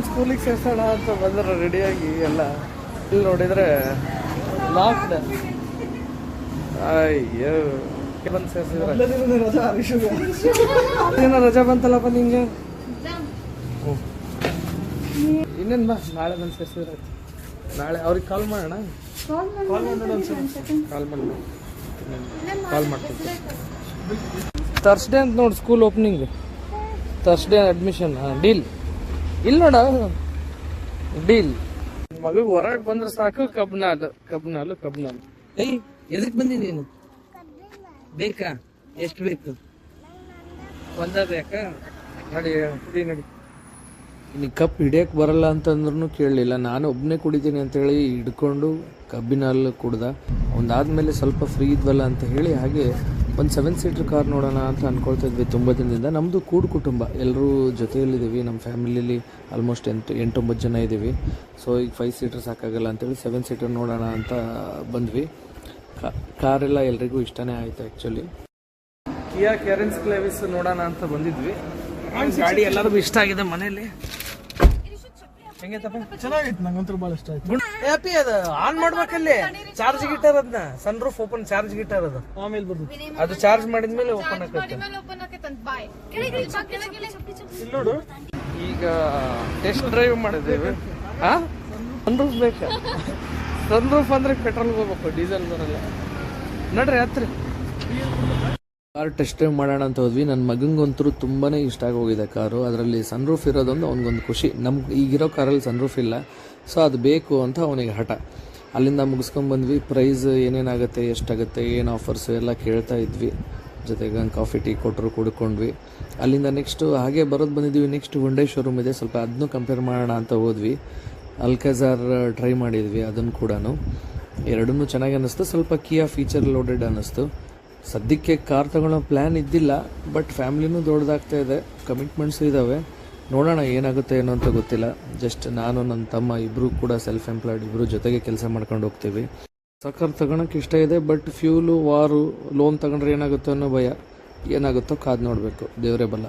ಸ್ಕೂಲಿಗೆ ಸೇರ್ಸೋಣ ಅಂತ ಬಂದ್ರೆ ರೆಡಿಯಾಗಿ ಎಲ್ಲ ಇಲ್ಲಿ ನೋಡಿದರೆ ಲಾಕ್ಡ್. ಅಯ್ಯೋ ಬಂದು ಸೇರಿಸಿದ್ರೆ ರಜಾ ಬಂತಲ್ಲಪ್ಪ ನಿಂಗೆ. ಇನ್ನೇನು ಬಾ, ನಾಳೆ ಬಂದು ಸೇರಿಸಿದ್ರೆ ನಾಳೆ ಅವ್ರಿಗೆ ಕಾಲ್ ಮಾಡೋಣ. ಕಾಲ್ ಮಾಡ್ತೀನಿ. ಥರ್ಸ್ಡೇ ಅಂತ ನೋಡಿ school opening. Thursday admission. Deal ಇಲ್ಲಿ ನೋಡ, ಡೀಲ್. ಮಗು ಹೊರಗೆ ಬಂದ್ರೆ ಸಾಕು ಕಬ್ನಾಲು. ಏಯ್ ಎದಕ್ ಬಂದಿದ್ದೀನಿ? ಬೇಕಾ? ಎಷ್ಟು ಬೇಕು? ಒಂದ ಬೇಕಾ? ನಡಿ ನಡಿ. ಇನ್ನು ಕಪ್ ಹಿಡಿಯಕ್ಕೆ ಬರಲ್ಲ ಅಂತಂದ್ರೂ ಕೇಳಲಿಲ್ಲ. ನಾನು ಒಬ್ಬನೇ ಕುಡಿತೀನಿ ಅಂತೇಳಿ ಹಿಡ್ಕೊಂಡು ಕಬ್ಬಿನ ಹಾಲು ಕುಡ್ದ. ಒಂದಾದ್ಮೇಲೆ ಸ್ವಲ್ಪ ಫ್ರೀ ಇದ್ವಲ್ಲ ಅಂತ ಹೇಳಿ ಹಾಗೆ ಒಂದು 7 ಸೀಟರ್ ಕಾರ್ ನೋಡೋಣ ಅಂತ ಅಂದ್ಕೊಳ್ತಾ ಇದ್ವಿ ತುಂಬ ದಿನದಿಂದ. ನಮ್ಮದು ಕೂಡು ಕುಟುಂಬ, ಎಲ್ಲರೂ ಜೊತೆಯಲ್ಲಿದ್ದೀವಿ. ನಮ್ಮ ಫ್ಯಾಮಿಲಿಯಲ್ಲಿ ಆಲ್ಮೋಸ್ಟ್ 8-9 ಜನ ಇದ್ದೀವಿ. ಸೊ ಈಗ 5 ಸೀಟರ್ ಸಾಕಾಗಲ್ಲ ಅಂತೇಳಿ 7 ಸೀಟರ್ ನೋಡೋಣ ಅಂತ ಬಂದ್ವಿ. ಕಾರೆಲ್ಲ ಎಲ್ರಿಗೂ ಇಷ್ಟನೇ ಆಯಿತು. ಆ್ಯಕ್ಚುಲಿ ಕಿಯಾ ಕ್ಯಾರೆನ್ಸ್ ಕ್ಲೇವಿಸ್ ನೋಡೋಣ ಅಂತ ಬಂದಿದ್ವಿ. ಗಾಡಿ ಎಲ್ಲರಿಗೂ ಇಷ್ಟ ಆಗಿದೆ ಮನೇಲಿ. ಚೆನ್ನಾಗಿತ್ತು, ನಂಗಂತೂ ಭಾಳ ಇಷ್ಟ ಆಯ್ತು. ಹ್ಯಾಪಿ ಅದು ಆನ್ ಮಾಡ್ಬೇಕಲ್ಲಿ. ಚಾರ್ಜ್ ಗಿಟ್ಟರ್ ಅದನ್ನ ಸನ್ ರೂಫ್ ಓಪನ್ ಚಾರ್ಜ್ ಗಿಟ್ಟರ್ ಅದು ಆಮೇಲೆ ಬರ್ತದೆ. ಅದು ಚಾರ್ಜ್ ಮಾಡಿದ್ಮೇಲೆ ಓಪನ್ ಆಗುತ್ತೆ. ನೋಡು, ಈಗ ಟೆಸ್ಟ್ ಡ್ರೈವ್ ಮಾಡಿದ್ದೇವೆ. ಸನ್ ರೂಫ್ ಬೇಕಾ? ಸನ್ ರೂಫ್ ಅಂದ್ರೆ ಪೆಟ್ರೋಲ್ ಹೋಗ್ಬೇಕು, ಡೀಸೆಲ್ ಬರಲ್ಲ. ನಡ್ರಿ ಹತ್ರಿ. ಕಾರ್ ಟೆಸ್ಟ್ ಡ್ರೈವ್ ಮಾಡೋಣ ಅಂತ ಹೋದ್ವಿ. ನನ್ನ ಮಗಂಗಂತೂ ತುಂಬಾ ಇಷ್ಟ ಆಗೋಗಿದೆ ಕಾರು. ಅದರಲ್ಲಿ ಸನ್ ರೂಫ್ ಇರೋದೊಂದು ಅವ್ನಿಗೊಂದು ಖುಷಿ. ನಮ್ಗೆ ಈಗಿರೋ ಕಾರಲ್ಲಿ ಸನ್ ರೂಫ್ ಇಲ್ಲ, ಸೊ ಅದು ಬೇಕು ಅಂತ ಅವನಿಗೆ ಹಠ. ಅಲ್ಲಿಂದ ಮುಗಿಸ್ಕೊಂಡ್ಬಂದ್ವಿ. ಪ್ರೈಸ್ ಏನೇನಾಗುತ್ತೆ, ಎಷ್ಟಾಗುತ್ತೆ, ಏನು ಆಫರ್ಸು ಎಲ್ಲ ಕೇಳ್ತಾ ಇದ್ವಿ. ಜೊತೆಗೆ ಒಂದು ಕಾಫಿ ಟೀ ಕೊಟ್ಟರು, ಕುಡ್ಕೊಂಡ್ವಿ. ಅಲ್ಲಿಂದ ನೆಕ್ಸ್ಟು ಹಾಗೆ ಬರೋದು ಬಂದಿದ್ವಿ. ನೆಕ್ಸ್ಟ್ ಹುಂಡೈ ಶೋರೂಮ್ ಇದೆ, ಸ್ವಲ್ಪ ಅದನ್ನೂ ಕಂಪೇರ್ ಮಾಡೋಣ ಅಂತ ಹೋದ್ವಿ. ಅಲ್ಕಾಜಾರ್ ಟ್ರೈ ಮಾಡಿದ್ವಿ, ಅದನ್ನು ಕೂಡ ಎರಡನ್ನೂ ಚೆನ್ನಾಗಿ ಅನ್ನಿಸ್ತು. ಸ್ವಲ್ಪ ಕಿಯಾ ಫೀಚರ್ ಲೋಡೆಡ್ ಅನ್ನಿಸ್ತು. ಸದ್ಯಕ್ಕೆ ಕಾರ್ ತಗೊಳ್ಳೋ ಪ್ಲ್ಯಾನ್ ಇದ್ದಿಲ್ಲ, ಬಟ್ ಫ್ಯಾಮ್ಲಿನೂ ದೊಡ್ಡದಾಗ್ತಾ ಇದೆ, ಕಮಿಟ್ಮೆಂಟ್ಸು ಇದ್ದಾವೆ. ನೋಡೋಣ ಏನಾಗುತ್ತೆ ಏನೋ ಅಂತ ಗೊತ್ತಿಲ್ಲ. ಜಸ್ಟ್ ನಾನು ನನ್ನ ತಮ್ಮ ಇಬ್ಬರು ಕೂಡ ಸೆಲ್ಫ್ ಎಂಪ್ಲಾಯ್ಡ್, ಇಬ್ಬರು ಜೊತೆಗೆ ಕೆಲಸ ಮಾಡ್ಕೊಂಡು ಹೋಗ್ತೀವಿ. ಸಕ್ಕರ್ ತಗೊಳಕ್ಕೆ ಇಷ್ಟ ಇದೆ, ಬಟ್ ಫ್ಯೂಲು, ವಾರು, ಲೋನ್ ತಗೊಂಡ್ರೆ ಏನಾಗುತ್ತೋ ಅನ್ನೋ ಭಯ. ಏನಾಗುತ್ತೋ ಕಾದು ನೋಡಬೇಕು, ದೇವರೇ ಬಲ್ಲ.